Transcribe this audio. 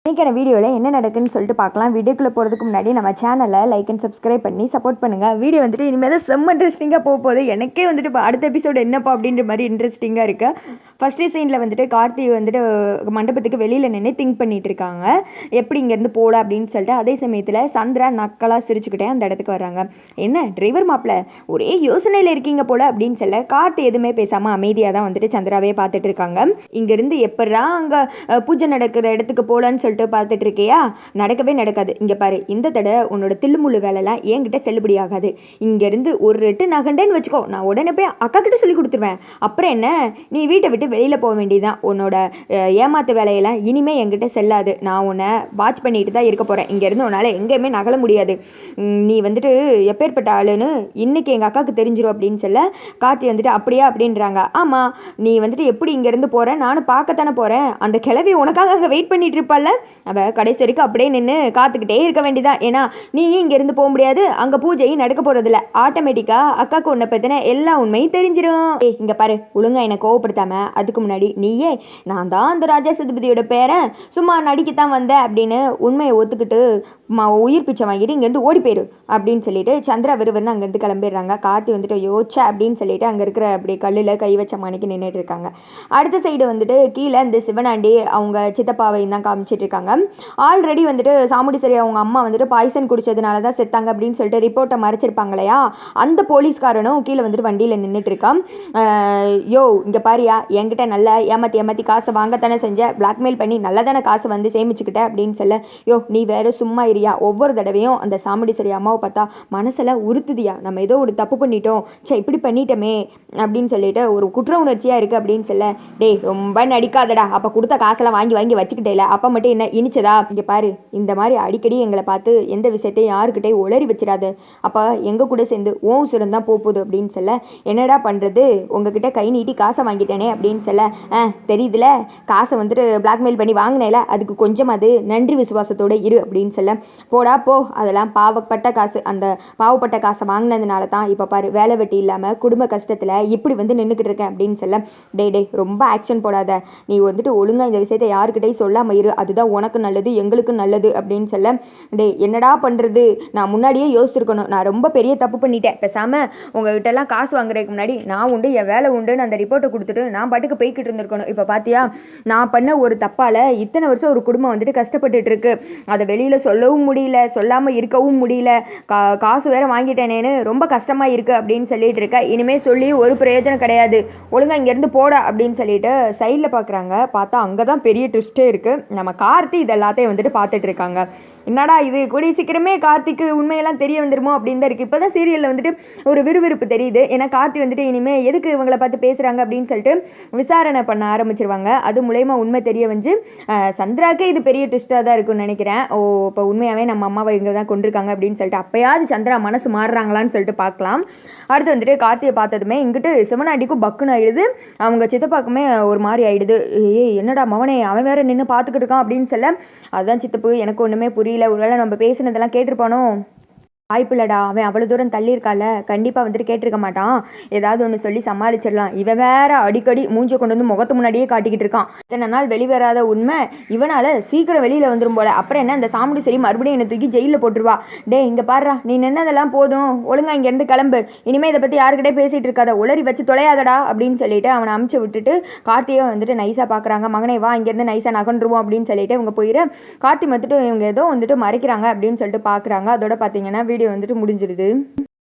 இன்றைக்கான வீடியோவில் என்ன நடக்குன்னு சொல்லிட்டு பார்க்கலாம். வீடியோக்குள்ளே போகிறதுக்கு முன்னாடி நம்ம சேனலை லைக் அண்ட் சப்ஸ்கிரைப் பண்ணி சப்போர்ட் பண்ணுங்கள். வீடியோ வந்துட்டு இனிமேல் தான் செம்ம இன்ட்ரெஸ்டிங்காக போகுது. எனக்கே வந்துட்டு இப்போ அடுத்த எபிசோடு என்னப்பா அப்படின்ற மாதிரி இன்ட்ரெஸ்டிங்காக இருக்குது. ஃபஸ்ட்டு சீனில் வந்துட்டு கார்த்தி வந்துட்டு மண்டபத்துக்கு வெளியில் நின்று திங்க் பண்ணிகிட்டு இருக்காங்க, எப்படி இங்கேருந்து போகலாம் அப்படின்னு சொல்லிட்டு. அதே சமயத்தில் சந்திரா நக்கலாக சிரிச்சுக்கிட்டே அந்த இடத்துக்கு வர்றாங்க. என்ன டிரைவர் மாப்பிள்ள ஒரே யோசனையில் இருக்கீங்க போல் அப்படின்னு சொல்ல கார்த்தி எதுவுமே பேசாமல் அமைதியாக தான் வந்துட்டு சந்திராவே பார்த்துட்டு இருக்காங்க. இங்கேருந்து எப்படா அங்கே பூஜை நடக்கிற இடத்துக்கு போகலான்னு சொல்லிட்டு பார்த்துட்டு இருக்கியா, நடக்கவே நடக்காது. இங்கே பாரு, இந்த தடவை உன்னோட தில்லுமுள்ளு வேலைலாம் என்கிட்ட செல்லுபடி ஆகாது. இங்கேருந்து ஒரு ரெட்டு நகண்டேன்னு வச்சுக்கோ, நான் உடனே போய் அக்கா கிட்ட சொல்லி கொடுத்துருவேன். அப்புறம் என்ன, நீ வீட்டை விட்டு வெளியில் போக வேண்டியதுதான். உன்னோட ஏமாத்து வேலையெல்லாம் இனிமேல் என்கிட்ட செல்லாது. நான் உன்னை வாட்ச் பண்ணிட்டு தான் இருக்க போகிறேன். இங்கேருந்து உன்னால் எங்கேயுமே நகல முடியாது. நீ வந்துட்டு எப்பேற்பட்ட ஆளுன்னு இன்னைக்கு எங்கள் அக்காவுக்கு தெரிஞ்சிடும் அப்படின்னு சொல்ல கார்த்தி வந்துட்டு அப்படியா அப்படின்றாங்க. ஆமாம், நீ வந்துட்டு எப்படி இங்கேருந்து போகிறேன், நானும் பார்க்கத்தானே போகிறேன். அந்த கிழவி உனக்காக அங்கே வெயிட் பண்ணிட்டு இருப்பாள். அவள் கடைசி வரைக்கும் அப்படியே நின்று காத்துக்கிட்டே இருக்க வேண்டியதான். ஏன்னா நீயும் இங்கேருந்து போக முடியாது, அங்கே பூஜையும் நடக்க போகிறதில்ல. ஆட்டோமேட்டிக்காக அக்காவுக்கு உன்னை பற்றின எல்லா உண்மையும் தெரிஞ்சிடும். இங்கே பாரு, ஒழுங்காக என்னை கோவப்படுத்தாம அதுக்கு முன்னாடி நீயே நான் தான் அந்த ராஜா சதுபதியோட பேரன், சும்மா நடிக்கத்தான் வந்தேன் அப்படின்னு உண்மையை ஒத்துக்கிட்டு உயிர் பிச்சை வாங்கிட்டு இங்கேருந்து ஓடி போயிரு அப்படின்னு சொல்லிட்டு சந்திரா விறுவிறுன்னு அங்கேருந்து கிளம்பிடுறாங்க. கார்த்தி வந்துட்டு யோச்சா அப்படின்னு சொல்லிட்டு அங்கே இருக்கிற அப்படி கல்லில் கை வச்ச மாணிக்கு நின்றுட்டு இருக்காங்க. அடுத்த சைடு வந்துட்டு கீழே இந்த சிவனாண்டி அவங்க சித்தப்பாவையும் தான் காமிச்சிட்டு இருக்காங்க. ஆல்ரெடி வந்துட்டு சாமுண்டீஸ்வரி அவங்க அம்மா வந்துட்டு பாய்சன் குடிச்சதுனால தான் செத்தாங்க அப்படின்னு சொல்லிட்டு ரிப்போர்ட்டை மறைச்சிருப்பாங்க இல்லையா, அந்த போலீஸ்காரனும் கீழே வந்துட்டு வண்டியில் நின்றுட்டு இருக்கான். யோ இங்கே பாரியா, என்கிட்ட நல்லா ஏமாற்றி காசை வாங்கத்தானே செஞ்ச, பிளாக்மெயில் பண்ணி நல்லா தானே காசை வந்து சேமிச்சுக்கிட்ட அப்படின்னு சொல்ல, யோ நீ வேறு சும்மா இருயா, ஒவ்வொரு தடவையும் அந்த சாமுண்டீஸ்வரி அம்மாவை பார்த்தா மனசில் உறுத்துதியா, நம்ம ஏதோ ஒரு தப்பு பண்ணிட்டோம், சே இப்படி பண்ணிட்டோமே அப்படின்னு சொல்லிட்டு ஒரு குற்ற உணர்ச்சியாக இருக்குது அப்படின்னு சொல்ல, டேய் ரொம்ப நடிக்காதடா, அப்போ கொடுத்த காசெல்லாம் வாங்கி வச்சுக்கிட்டேல, அப்போ மட்டும் என்ன இனிச்சதா, இங்கே பாரு இந்த மாதிரி அடிக்கடி எங்களை பார்த்து எந்த விஷயத்தையும் யாருக்கிட்டே உளறி வச்சிடாது, அப்போ எங்கள் கூட சேர்ந்து ஓ உசுரம் தான் போகுது அப்படின்னு சொல்ல, என்னடா பண்ணுறது, உங்ககிட்ட கை நீட்டி காசை வாங்கிட்டேனே அப்படின்னு சொல்ல, தெரியுதுல காசை வந்துட்டு பிளாக்மெயில் பண்ணி வாங்கினேல, அதுக்கு கொஞ்சமாவது நன்றி விசுவாசத்தோடு இரு அப்படின்னு சொல்ல, போடா போ, அதெல்லாம் பாவப்பட்ட காசு, அந்த பாவப்பட்ட காசை வாங்கினதுனால தான் இப்போ பாரு வேலை வெட்டி இல்லாமல் குடும்ப கஷ்டத்தில் இப்படி வந்து நின்றுக்கிட்டு இருக்கேன் அப்படின்னு சொல்ல, டே ரொம்ப ஆக்ஷன் போடாத, நீ வந்துட்டு ஒழுங்காக இந்த விஷயத்தை யாருக்கிட்டையும் சொல்லாமல் இரு, அதுதான் உனக்கு நல்லது எங்களுக்கு நல்லது அப்படின்னு சொல்ல, டே என்னடா பண்ணுறது, நான் முன்னாடியே யோசிச்சிருக்கணும், நான் ரொம்ப பெரிய தப்பு பண்ணிட்டேன், பேசாமல் உங்கள்கிட்டலாம் காசு வாங்குறதுக்கு முன்னாடி நான் உண்டு என் வேலை உண்டுன்னு அந்த ரிப்போர்ட்டை கொடுத்துட்டு நான் பாட்டுக்கு போய்கிட்டு இருந்திருக்கணும். இப்போ பார்த்தியா, நான் பண்ண ஒரு தப்பால் இத்தனை வருஷம் ஒரு குடும்பம் வந்துட்டு கஷ்டப்பட்டுட்டு இருக்கு, அதை வெளியில் சொல்லவும் முடியல, சொல்லாமல் இருக்கவும் முடியல, காசு வேறு வாங்கிட்டேனேன்னு ரொம்ப கஷ்டமாக இருக்குது அப்படின்னு சொல்லிட்டு இருக்க, இனிமேல் சொல்லி ஒரு பிரயோஜனம் கிடையாது, ஒழுங்காக இங்கேருந்து போடா அப்படின்னு சொல்லிட்டு சைடில் பார்க்குறாங்க. பார்த்தா அங்கே தான் பெரிய ட்விஸ்ட்டே இருக்குது. நம்ம கார்த்தி இது எல்லாத்தையும் வந்துட்டு பார்த்துட்டு இருக்காங்க. என்னடா இது, கூடிய சீக்கிரமே கார்த்திக்கு உண்மையெல்லாம் தெரிய வந்துருமோ அப்படின்னு தான் இருக்குது. இப்போ தான் சீரியலில் வந்துட்டு ஒரு விறுவிறுப்பு தெரியுது. ஏன்னா கார்த்தி வந்துட்டு இனிமேல் எதுக்கு இவங்களை பார்த்து பேசுகிறாங்க அப்படின்னு சொல்லிட்டு விசாரணை பண்ண ஆரம்பிச்சிருவாங்க. அது மூலயமா உண்மை தெரிய வந்து சந்திராக்கே இது பெரிய ட்விஸ்ட்டாக தான் இருக்குன்னு நினைக்கிறேன். ஓ இப்போ உண்மையாகவே நம்ம அம்மாவை இங்கே தான் கொண்டிருக்காங்க அப்படின்னு சொல்லிட்டு அப்போயாவது சந்திரா மனசு மாறுறாங்களான்னு சொல்லிட்டு பார்க்கலாம். அடுத்து வந்துட்டு கார்த்தியை பார்த்ததுமே இங்கிட்டு சிவனாண்டிக்கும் பக்குன்னு ஆயிடுது, அவங்க சித்தப்பாக்குமே ஒரு மாதிரி ஆயிடுது. என்னடா மவனே, அவன் வேற நின்று பார்த்துக்கிட்டு இருக்கான் அப்படின்னு சொல்ல, அதுதான் சித்தப்பு எனக்கு ஒன்றுமே புரியல, ஒருவேளை நம்ம பேசினதெல்லாம் கேட்டிருப்பானோ, வாய்ப்பில்லடா, அவன் அவ்வளோ தூரம் தள்ளியிருக்கால, கண்டிப்பாக வந்துட்டு கேட்டிருக்க மாட்டான், ஏதாவது ஒன்று சொல்லி சமாளிச்சிடலாம், இவன் வேற அடிக்கடி மூஞ்சை கொண்டு வந்து முகத்து முன்னாடியே காட்டிக்கிட்டு இருக்கான், இத்தனை நாள் வெளிவராத உண்மை இவனால் சீக்கிரம் வெளியில் வந்துடும் போல, அப்புறம் என்ன அந்த சாமுண்டீஸ்வரி மறுபடியும் என்னை தூக்கி ஜெயிலில் போட்டுருவா, டே இங்கே பாடுறா, நீ நின்னதெல்லாம் போதும், ஒழுங்கா இங்கேருந்து கிளம்பு, இனிமேல் இதை பற்றி யாருக்கிட்டே பேசிகிட்டு இருக்காத, உளறி வச்சு தொலையாதடா அப்படின்னு சொல்லிட்டு அவனை அமுச்சு விட்டுட்டு கார்த்தியை வந்துட்டு நைஸாக பார்க்குறாங்க. மகனே வா, இங்கேருந்து நைஸாக நகன்றுவோம் அப்படின்னு சொல்லிட்டு இவங்க போயிட கார்த்தி வந்துட்டு இவங்க ஏதோ வந்துட்டு மறைக்கிறாங்க அப்படின்னு சொல்லிட்டு பார்க்குறாங்க. அதோட பார்த்தீங்கன்னா வீடியோ வந்துட்டு முடிஞ்சிருது.